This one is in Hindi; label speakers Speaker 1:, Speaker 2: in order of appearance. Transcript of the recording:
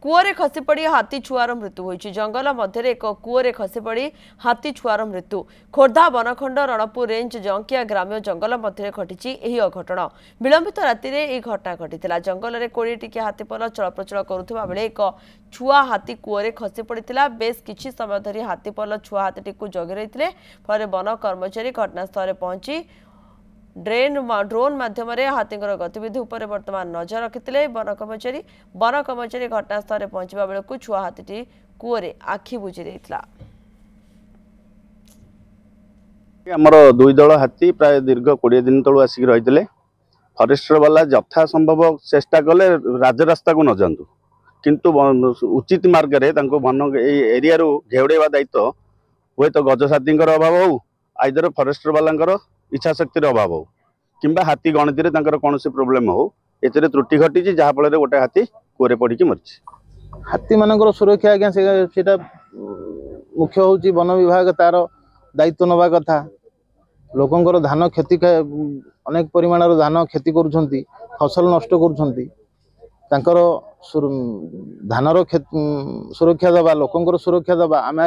Speaker 1: कूअरे खसी पड़ी हाथी छुआर मृत्यु होइछि। जंगल मध्य एक कूअरे खसी पड़ी हाथी छुआर मृत्यु। खोर्धा बनखंड रणपुर रेंज जंकिया ग्राम्य जंगल मध्य घटी यह अघटन। विलंबित राति में घटना घटी जंगल में 20 टिकिया हाथीपल चलप्रचल करुवा बेले एक छुआ हाथी कूअरे खसी पड़ा। बेस किछि समय धरी हाथीपल छुआ हाथी जगी रही फल वन कर्मचारी घटनास्थल में पहुंची ड्रोन माध्यम हाथी गतिविधि उपर वर्तमान नजर रखिते वन कर्मचारी घटनास्थल में पहुंचा बेलू छुआ हाथी कूअरे आखि बुझी देइथिला।
Speaker 2: आमर दुई दल हाथी प्राय दीर्घ 20 दिन तलू आसिक रही फरेस्टर वाला यथा संभव चेष्टा कले राजरास्ता को न जातु किंतु उचित मार्ग में वन एरिया घेवड़ेवा दायित्व हुए तो गजसाथी अभाव हो आइदर फरेस्टर वाला इच्छा शक्तिर अभाव हो किंबा हाथी गणति कौन प्रोब्लेम हो एते त्रुटि घटी जहाँफल गोटे हाथी कूअरे पड़ी मरी।
Speaker 3: हाथी मान सुरक्षा आज्ञा से मुख्य हूँ वन विभाग तार दायित्व नवा कथा। लोकंर धान क्षति अनेक परिमाण धान क्षति करुछंती फसल नष्ट करुछंती धानर सुरक्षा दबा लोकंर सुरक्षा दबा आम